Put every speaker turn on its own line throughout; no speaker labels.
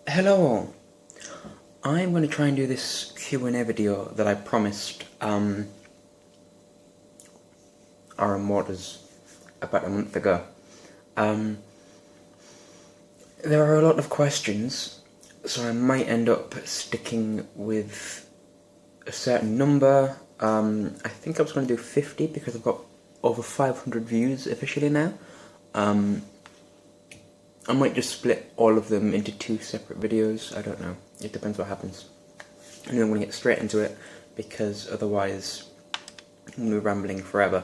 Hello all. I'm going to try and do this Q&A video that I promised Aaron Waters about a month ago. There are a lot of questions, so I might end up sticking with a certain number. I think I was going to do 50 because I've got over 500 views officially now. I might just split all of them into two separate videos, I don't know, it depends what happens. And I'm going to get straight into it, because otherwise I'm going to be rambling forever.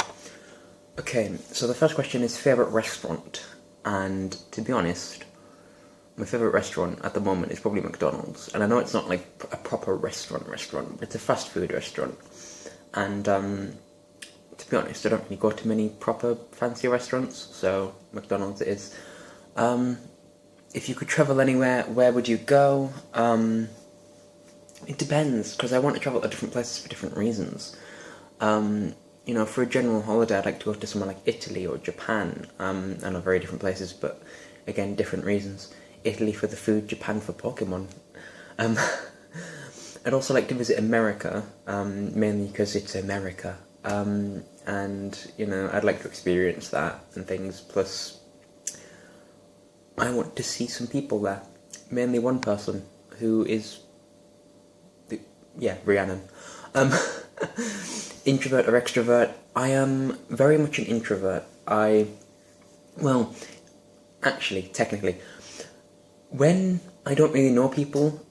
Okay, so the first question is favourite restaurant, and to be honest, my favourite restaurant at the moment is probably McDonald's, and I know it's not like a proper restaurant, but it's a fast food restaurant, and to be honest, I don't really go to many proper fancy restaurants, so McDonald's it is. If you could travel anywhere, where would you go? It depends, because I want to travel to different places for different reasons. You know, for a general holiday, I'd like to go to somewhere like Italy or Japan. I know very different places, but again, different reasons. Italy for the food, Japan for Pokemon. I'd also like to visit America, mainly because it's America. And, you know, I'd like to experience that and things, plus I want to see some people there. Mainly one person, who is... Rhiannon. Introvert or extrovert? I am very much an introvert. Well, actually, technically, when I don't really know people,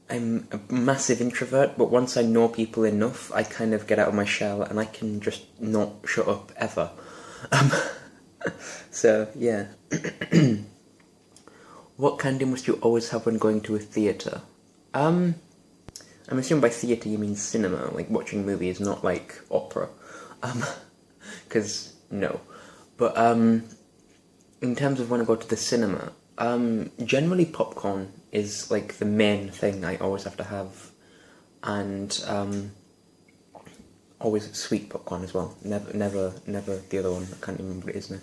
I'm a massive introvert, but once I know people enough, I kind of get out of my shell and I can just not shut up ever. So, yeah. What candy must you always have when going to a theatre? I'm assuming by theatre you mean cinema, like watching movies, not like opera. Because, no. But, in terms of when I go to the cinema, generally popcorn is like the main thing I always have to have. And, always sweet popcorn as well. Never the other one. I can't even remember what it is now.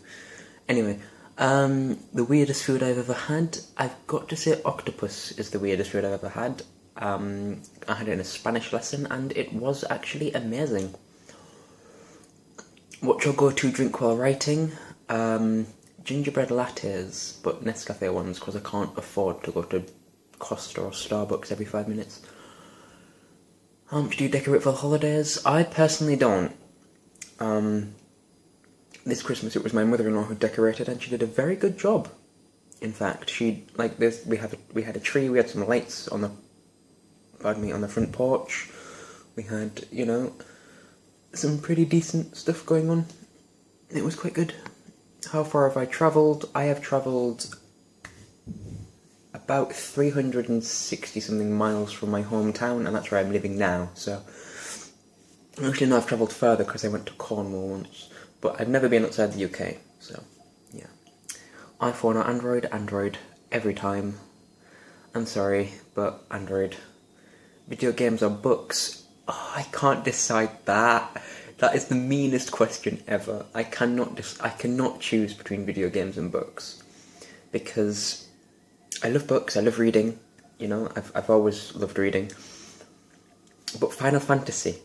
Anyway, the weirdest food I've ever had, I've got to say octopus is the weirdest food I've ever had. I had it in a Spanish lesson and it was actually amazing. What's your go-to drink while writing? Gingerbread lattes, but Nescafe ones, because I can't afford to go to Costa or Starbucks every 5 minutes. Do you decorate for the holidays? I personally don't. This Christmas it was my mother-in-law who decorated, and she did a very good job. In fact, we had a tree, we had some lights on the front porch. We had, you know, some pretty decent stuff going on. It was quite good. How far have I travelled? I have travelled about 360 something miles from my hometown, and that's where I'm living now, so... Actually, no, I've travelled further because I went to Cornwall once, but I've never been outside the UK, so, yeah. iPhone or Android? Android, every time. I'm sorry, but Android. Video games or books? Oh, I can't decide that. That is the meanest question ever. I cannot choose between video games and books, because I love books, I love reading, you know, I've always loved reading, but Final Fantasy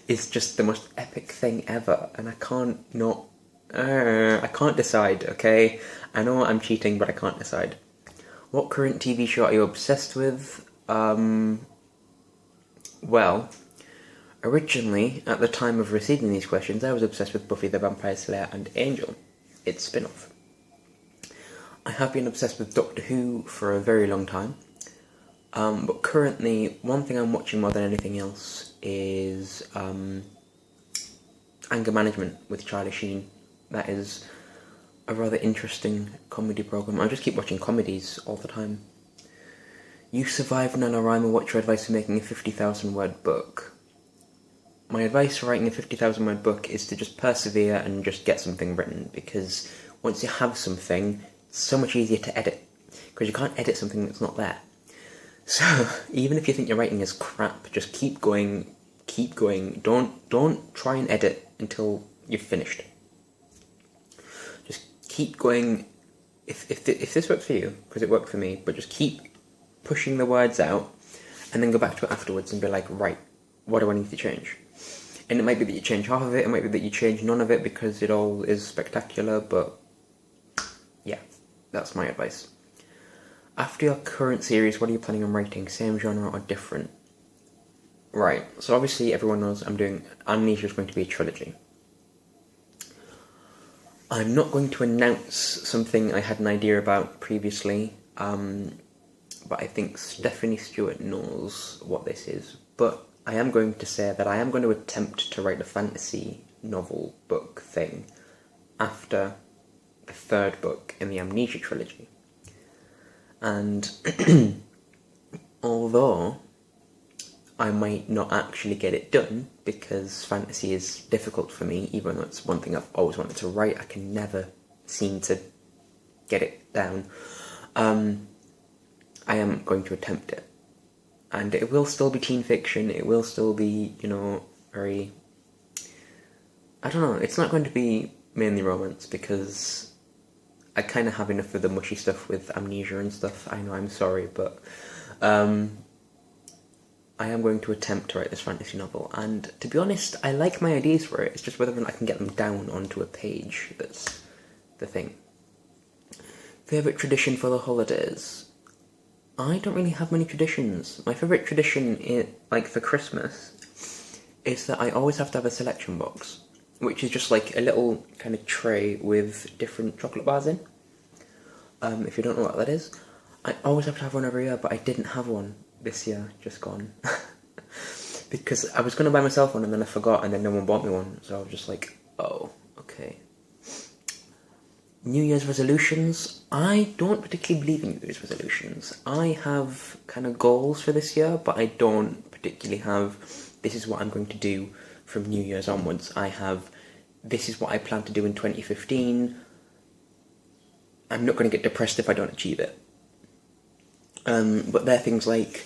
is just the most epic thing ever, and I can't decide, okay? I know I'm cheating, but I can't decide. What current TV show are you obsessed with? Well, originally, at the time of receiving these questions, I was obsessed with Buffy the Vampire Slayer and Angel, its spin-off. I have been obsessed with Doctor Who for a very long time, but currently, one thing I'm watching more than anything else is Anger Management with Charlie Sheen. That is a rather interesting comedy program. I just keep watching comedies all the time. You survived NaNoWriMo, what's your advice for making a 50,000 word book? My advice for writing a 50,000 word book is to just persevere and just get something written, because once you have something, it's so much easier to edit, because you can't edit something that's not there. So, even if you think your writing is crap, just keep going, don't try and edit until you've finished. Just keep going if this works for you, because it worked for me, but just keep pushing the words out, and then go back to it afterwards and be like, right, what do I need to change? And it might be that you change half of it, it might be that you change none of it because it all is spectacular, but yeah, that's my advice. After your current series, what are you planning on writing? Same genre or different? Right, so obviously everyone knows Amnesia is going to be a trilogy. I'm not going to announce something I had an idea about previously, but I think Stephanie Stewart knows what this is. But I am going to say that I am going to attempt to write a fantasy novel book thing after the third book in the Amnesia trilogy. And although I might not actually get it done, because fantasy is difficult for me, even though it's one thing I've always wanted to write, I can never seem to get it down. I am going to attempt it. And it will still be teen fiction, it will still be, very... I don't know, it's not going to be mainly romance, because I kind of have enough of the mushy stuff with Amnesia and stuff. I know, I'm sorry, but... I am going to attempt to write this fantasy novel, and to be honest, I like my ideas for it. It's just whether or not I can get them down onto a page that's the thing. Favourite tradition for the holidays? I don't really have many traditions. My favourite tradition, for Christmas, is that I always have to have a selection box, which is just like a little kind of tray with different chocolate bars in. If you don't know what that is, I always have to have one every year, but I didn't have one this year, just gone. Because I was going to buy myself one and then I forgot and then no one bought me one, so I was just like, oh, okay. New Year's resolutions? I don't particularly believe in New Year's resolutions. I have kind of goals for this year, but I don't particularly have, this is what I'm going to do from New Year's onwards. I have, this is what I plan to do in 2015. I'm not going to get depressed if I don't achieve it. But they're things like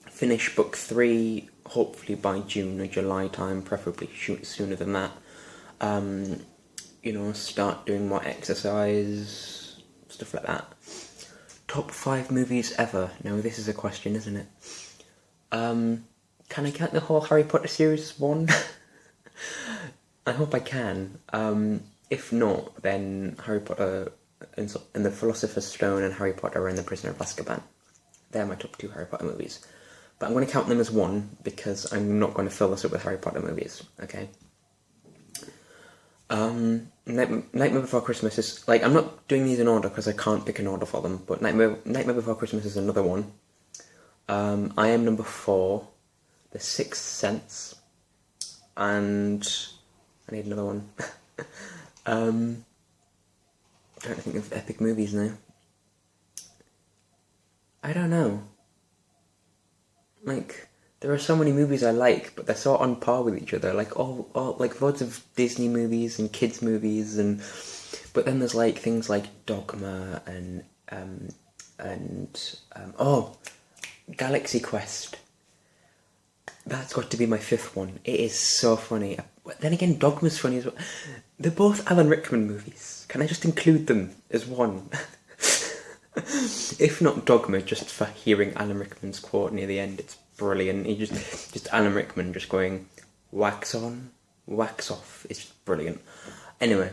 finish book 3, hopefully by June or July time, preferably sooner than that. Start doing more exercise, stuff like that. Top 5 movies ever. Now this is a question, isn't it? Can I count the whole Harry Potter series as one? I hope I can. If not, then Harry Potter and the Philosopher's Stone and Harry Potter and the Prisoner of Azkaban. They're my top 2 Harry Potter movies. But I'm going to count them as one, because I'm not going to fill this up with Harry Potter movies, okay? Nightmare Before Christmas is... I'm not doing these in order because I can't pick an order for them, but Nightmare Before Christmas is another one. I Am number 4, The Sixth Sense, and... I need another one. I'm trying to think of epic movies now. I don't know. There are so many movies I like, but they're so on par with each other. Loads of Disney movies and kids movies, but then there's things like Dogma and Galaxy Quest. That's got to be my 5th one. It is so funny. Then again, Dogma's funny as well. They're both Alan Rickman movies. Can I just include them as one? If not Dogma, just for hearing Alan Rickman's quote near the end, it's brilliant. He just Alan Rickman just going, wax on, wax off. It's just brilliant. Anyway,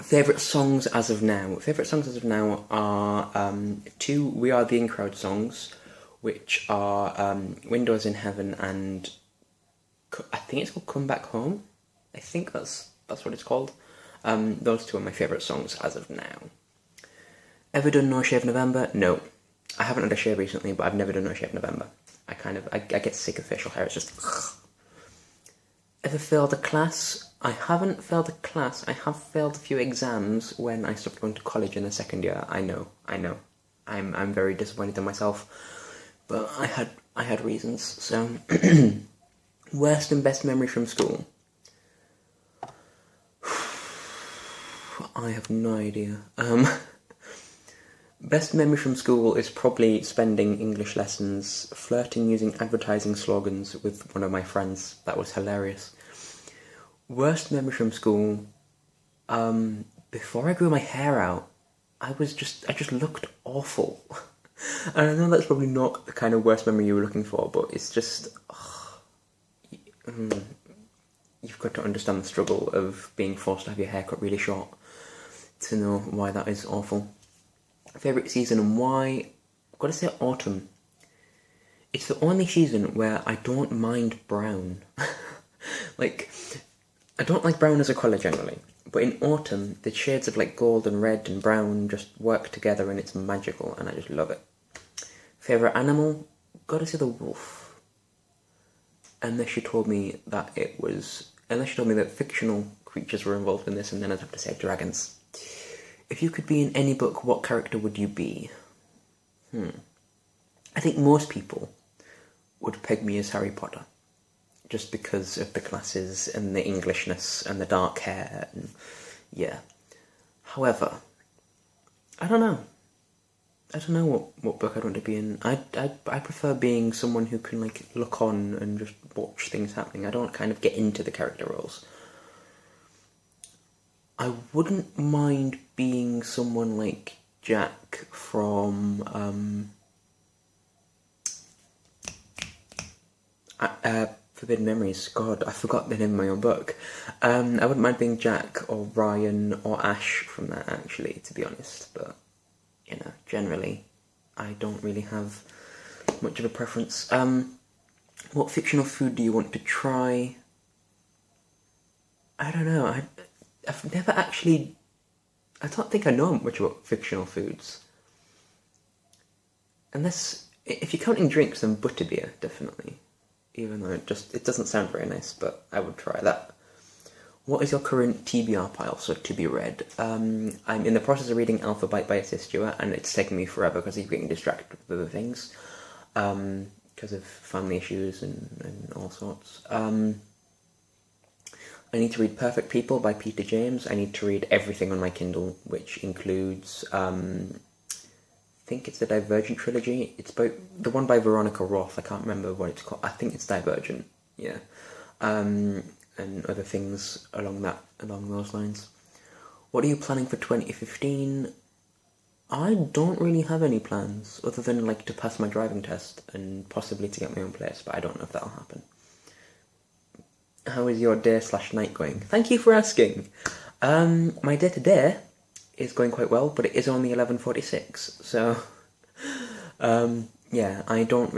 favourite songs as of now. Favourite songs as of now are 2 We Are the In-Crowd songs, which are Windows in Heaven and I think it's called Come Back Home. I think that's what it's called. Those 2 are my favourite songs as of now. Ever done No Shave November? No. I haven't had a shave recently, but I've never done No Shave November. I get sick of facial hair, it's just... Ever failed a class? I haven't failed a class. I have failed a few exams when I stopped going to college in the 2nd year. I know. I'm very disappointed in myself. But I had reasons, so... Worst and best memory from school? I have no idea. Best memory from school is probably spending English lessons flirting using advertising slogans with one of my friends. That was hilarious. Worst memory from school? before I grew my hair out, I just looked awful. And I know that's probably not the kind of worst memory you were looking for, but it's just, you've got to understand the struggle of being forced to have your hair cut really short to know why that is awful. Favourite season and why? I've got to say autumn. It's the only season where I don't mind brown. Like, I don't like brown as a colour generally, but in autumn, the shades of like gold and red and brown just work together and it's magical and I just love it. Favourite animal? Gotta say the wolf. Unless you told me that fictional creatures were involved in this, and then I'd have to say dragons. If you could be in any book, what character would you be? I think most people would peg me as Harry Potter, just because of the glasses and the Englishness and the dark hair, and yeah. However, I don't know what book I'd want to be in. I prefer being someone who can like look on and just watch things happening. I don't kind of get into the character roles. I wouldn't mind being someone like Jack from Forbidden Memories. God, I forgot the name of my own book. I wouldn't mind being Jack or Ryan or Ash from that, actually, to be honest. But, you know, generally, I don't really have much of a preference. What fictional food do you want to try? I don't know. I've never actually... I don't think I know much about fictional foods. Unless... If you're counting drinks, then butterbeer, definitely. Even though it doesn't sound very nice, but I would try that. What is your current TBR pile, so to be read? I'm in the process of reading Alpha Bite by S.S. Stewart, and it's taking me forever because I'm getting distracted with other things. Because of family issues and all sorts. I need to read Perfect People by Peter James. I need to read everything on my Kindle, which includes, I think it's the Divergent trilogy. It's the one by Veronica Roth. I can't remember what it's called. I think it's Divergent, yeah. And other things along those lines. What are you planning for 2015? I don't really have any plans, other than like to pass my driving test and possibly to get my own place, but I don't know if that'll happen. How is your day/night going? Thank you for asking. My day-to-day is going quite well, but it is only 11:46, so yeah, I don't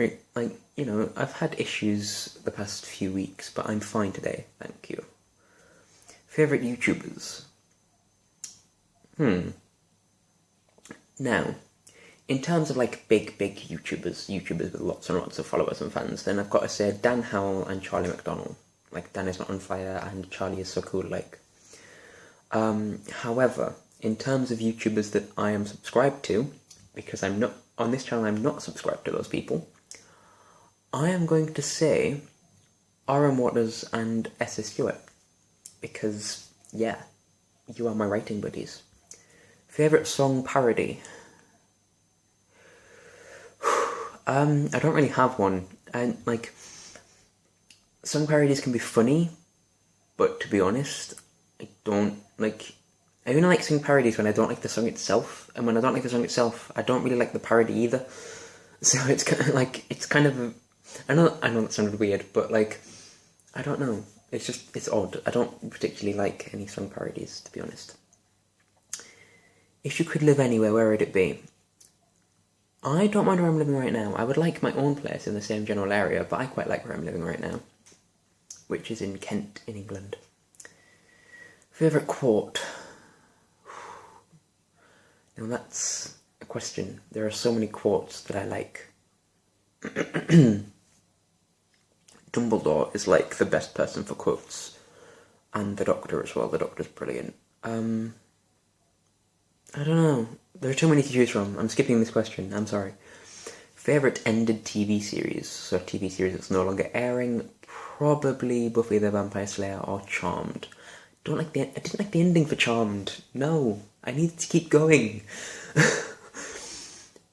I've had issues the past few weeks, but I'm fine today, thank you. Favourite YouTubers? Now, in terms of like big YouTubers with lots and lots of followers and fans, then I've got to say Dan Howell and Charlie McDonnell. Like, Dan is not on fire and Charlie is so cool, like. However, in terms of YouTubers that I am subscribed to, because I'm not, on this channel I'm not subscribed to those people, I am going to say R.M. Waters and S.S. Stewart, because, yeah, you are my writing buddies. Favourite song parody? I don't really have one, and, like, song parodies can be funny, but to be honest, I don't like... I only like sing parodies when I don't like the song itself, and when I don't like the song itself, I don't really like the parody either. So it's kind of I know that sounded weird, but like, I don't know. It's odd. I don't particularly like any song parodies, to be honest. If you could live anywhere, where would it be? I don't mind where I'm living right now. I would like my own place in the same general area, but I quite like where I'm living right now, which is in Kent, in England. Favourite quote? Now that's a question. There are so many quotes that I like. Dumbledore is like the best person for quotes, and the Doctor as well. The Doctor's brilliant. I don't know. There are too many to choose from. I'm skipping this question. I'm sorry. Favourite ended TV series? So TV series that's no longer airing. Probably Buffy the Vampire Slayer or Charmed. I didn't like the ending for Charmed. No, I needed to keep going.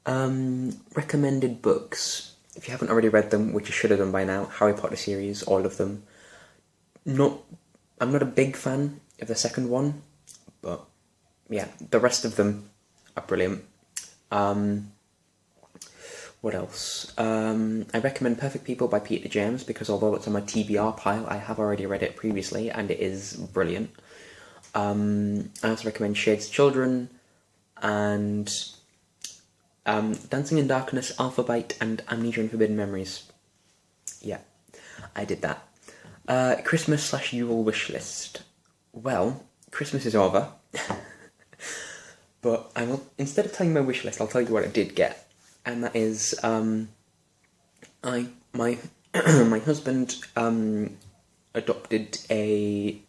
Recommended books. If you haven't already read them, which you should have done by now, Harry Potter series, all of them. I'm not a big fan of the second one, but yeah, the rest of them are brilliant. What else? I recommend Perfect People by Peter James because although it's on my TBR pile, I have already read it previously and it is brilliant. I also recommend Shade's Children and Dancing in Darkness, Alphabite, and Amnesia and Forbidden Memories. Yeah, I did that. Christmas/Yule wish list. Well, Christmas is over, but I will, instead of telling my wish list, I'll tell you what I did get. And that is, my my husband adopted I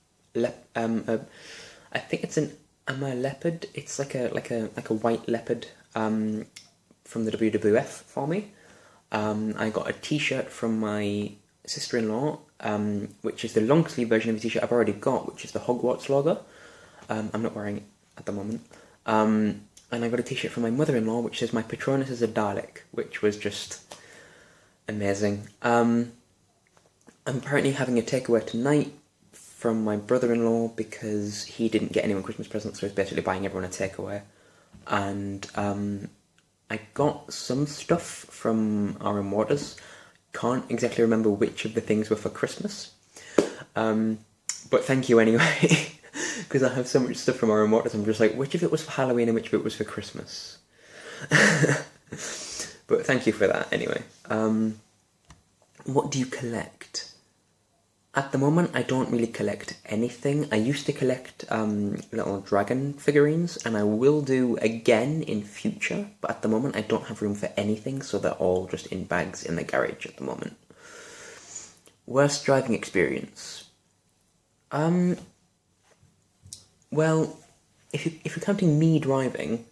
think it's an Ama leopard. It's like a white leopard from the WWF for me. I got a T-shirt from my sister-in-law, which is the long sleeve version of a T-shirt I've already got, which is the Hogwarts logo. I'm not wearing it at the moment. And I got a T-shirt from my mother-in-law, which says my Patronus is a Dalek, which was just amazing. I'm apparently having a takeaway tonight from my brother-in-law because he didn't get anyone Christmas presents, so he's basically buying everyone a takeaway. And I got some stuff from RM Waters. Can't exactly remember which of the things were for Christmas. But thank you anyway. Because I have so much stuff from RM Waters, I'm just like, which of it was for Halloween and which of it was for Christmas? But thank you for that, anyway. What do you collect? At the moment, I don't really collect anything. I used to collect little dragon figurines, and I will do again in future, but at the moment I don't have room for anything, so they're all just in bags in the garage at the moment. Worst driving experience? Well, if you're counting me driving,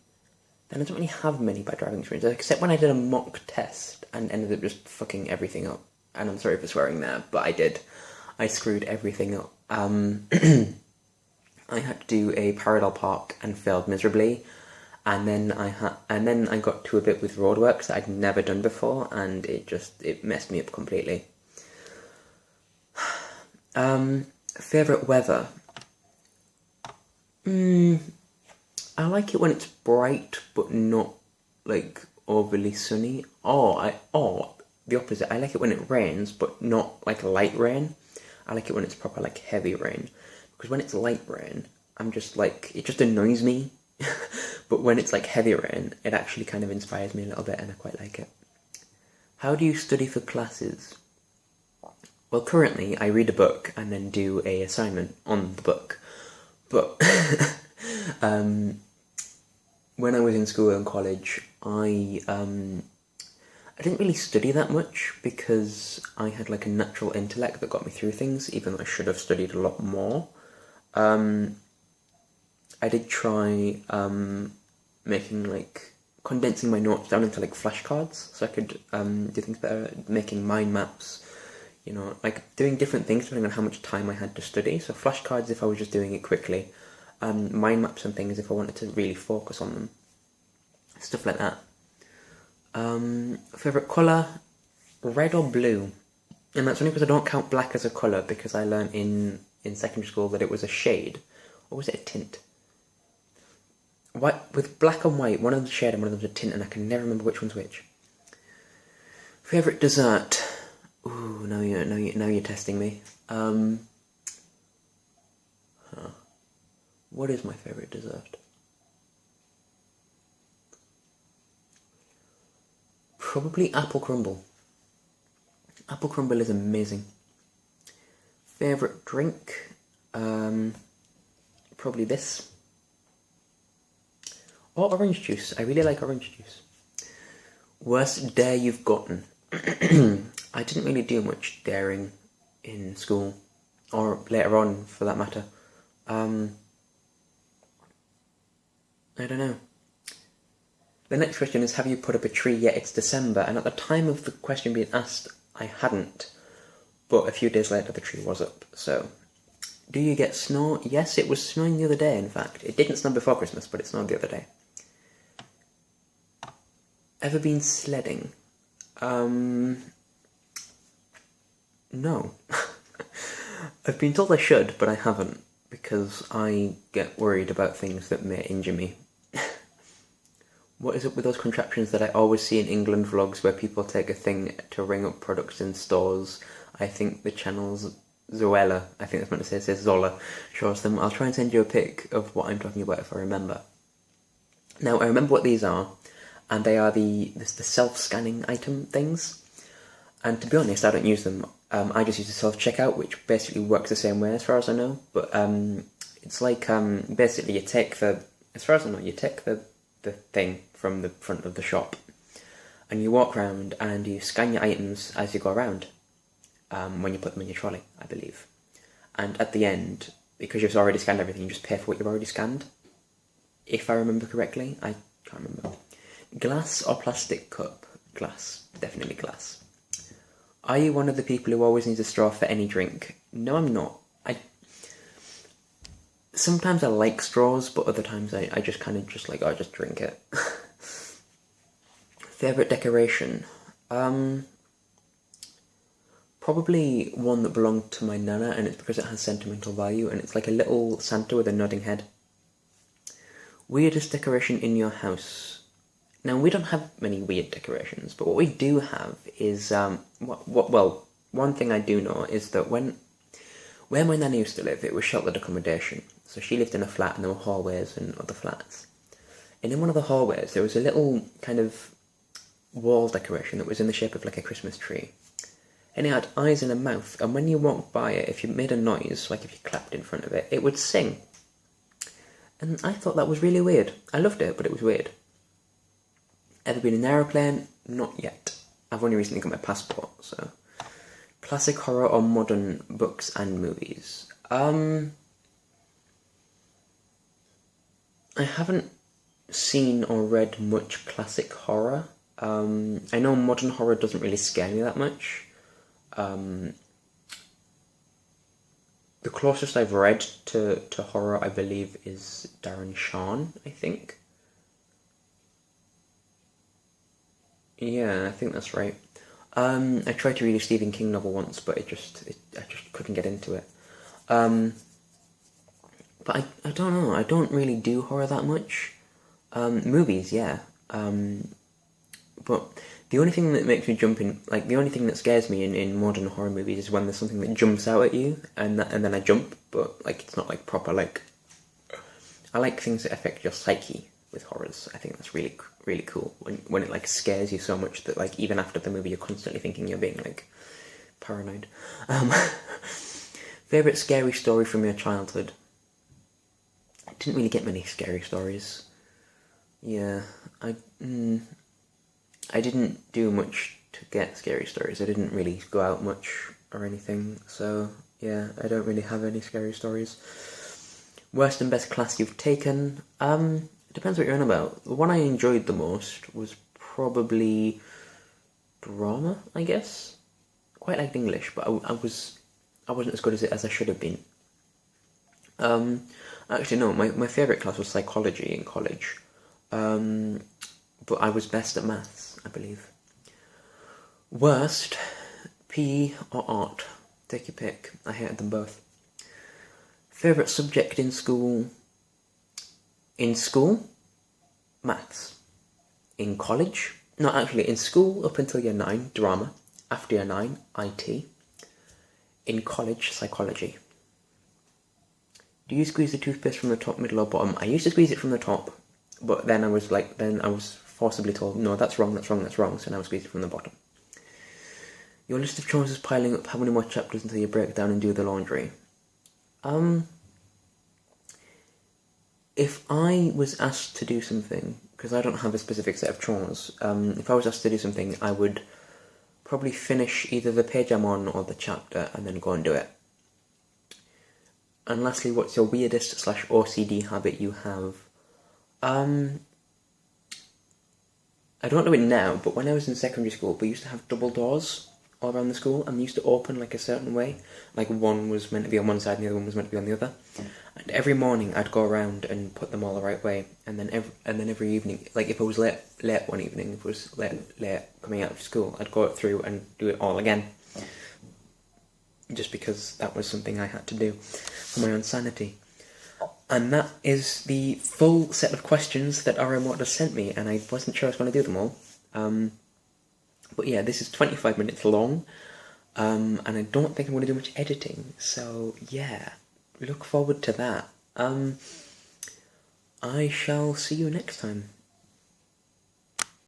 then I don't really have many bad driving experiences, except when I did a mock test and ended up just fucking everything up. And I'm sorry for swearing there, but I did. I screwed everything up. I had to do a parallel park and failed miserably, and then I got to a bit with roadworks that I'd never done before, and it messed me up completely. Favourite weather? I like it when it's bright, but not, like, overly sunny. Or the opposite, I like it when it rains, but not, like, light rain. I like it when it's proper, like, heavy rain. Because when it's light rain, I'm just, like, it just annoys me. But when it's, like, heavy rain, it actually kind of inspires me a little bit, and I quite like it. How do you study for classes? Well, currently, I read a book and then do a assignment on the book. But when I was in school and college, I didn't really study that much because I had like a natural intellect that got me through things, even though I should have studied a lot more. I did try condensing my notes down into like flashcards so I could do things better, making mind maps, you know, like doing different things depending on how much time I had to study. So flashcards if I was just doing it quickly, mind maps and things if I wanted to really focus on them. Stuff like that. Favourite colour? Red or blue? And that's only because I don't count black as a colour, because I learned in secondary school that it was a shade. Or was it a tint? White, with black and white, one of them's a shade and one of them's a tint, and I can never remember which one's which. Favourite dessert? Ooh, now you're testing me. What is my favourite dessert? Probably apple crumble. Apple crumble is amazing. Favourite drink? Probably this. Or orange juice. I really like orange juice. Worst dare you've gotten? I didn't really do much daring in school, or later on for that matter. I don't know. The next question is, have you put up a tree yet? It's December, and at the time of the question being asked, I hadn't. But a few days later, the tree was up, so... Do you get snow? Yes, it was snowing the other day, in fact. It didn't snow before Christmas, but it snowed the other day. Ever been sledding? No. I've been told I should, but I haven't, because I get worried about things that may injure me. What is up with those contraptions that I always see in England vlogs where people take a thing to ring up products in stores? I think the channel's Zoella, I think that's meant to say, it says Zola, shows them. I'll try and send you a pic of what I'm talking about if I remember. Now, I remember what these are, and they are the self-scanning item things. And to be honest, I don't use them. I just use the self-checkout, which basically works the same way as far as I know. But it's like, basically you take as far as I know, you take the thing from the front of the shop, and you walk around and you scan your items as you go around, when you put them in your trolley, I believe. And at the end, because you've already scanned everything, you just pay for what you've already scanned. If I remember correctly, I can't remember. Glass or plastic cup? Glass. Definitely glass. Are you one of the people who always needs a straw for any drink? No, I'm not. Sometimes I like straws, but other times I just kind of just like, oh, just drink it. Favourite decoration? Probably one that belonged to my nana, and it's because it has sentimental value, and it's like a little Santa with a nodding head. Weirdest decoration in your house? Now, we don't have many weird decorations, but what we do have is, well, one thing I do know is that where my nana used to live, it was sheltered accommodation. So she lived in a flat, and there were hallways and other flats. And in one of the hallways, there was a little kind of wall decoration that was in the shape of like a Christmas tree. And it had eyes and a mouth, and when you walked by it, if you made a noise, like if you clapped in front of it, it would sing. And I thought that was really weird. I loved it, but it was weird. Ever been in an aeroplane? Not yet. I've only recently got my passport, so... Classic horror or modern books and movies? I haven't seen or read much classic horror. I know modern horror doesn't really scare me that much. The closest I've read to horror, I believe, is Darren Shan, I think. Yeah, I think that's right. I tried to read a Stephen King novel once, but I just couldn't get into it. But I don't know, I don't really do horror that much. Movies, yeah. But the only thing that makes me jump in, like, the only thing that scares me in modern horror movies is when there's something that jumps out at you, and then I jump, but, like, it's not, like, proper, like... I like things that affect your psyche with horrors. I think that's really, really cool, when it, like, scares you so much that, like, even after the movie you're constantly thinking you're being, like, paranoid. Favourite scary story from your childhood? I didn't really get many scary stories. Yeah, I didn't do much to get scary stories. I didn't really go out much or anything, so yeah, I don't really have any scary stories. Worst and best class you've taken? It depends what you're on about. The one I enjoyed the most was probably drama, I guess. Quite liked English, but I wasn't as good as it as I should have been. Actually no, my favourite class was psychology in college. But I was best at maths, I believe. Worst, PE or art? Take your pick. I hated them both. Favourite subject in school? In school? Maths. In college? No, actually, in school up until year 9, drama. After year 9, IT. In college, psychology. Do you squeeze the toothpaste from the top, middle or bottom? I used to squeeze it from the top, but then I was forcibly told, no, that's wrong, so now I squeeze it from the bottom. Your list of chores is piling up. How many more chapters until you break down and do the laundry? If I was asked to do something, because I don't have a specific set of chores, if I was asked to do something, I would probably finish either the page I'm on or the chapter and then go and do it. And lastly, what's your weirdest / OCD habit you have? I don't do it now, but when I was in secondary school, we used to have double doors all around the school, and they used to open like a certain way. Like one was meant to be on one side and the other one was meant to be on the other. And every morning I'd go around and put them all the right way, and then every evening, like if I was late one evening, if it was late coming out of school, I'd go through and do it all again. Just because that was something I had to do for my own sanity. And that is the full set of questions that RMWhat sent me, and I wasn't sure I was going to do them all. But yeah, this is 25 minutes long, and I don't think I'm going to do much editing, so yeah, look forward to that. I shall see you next time.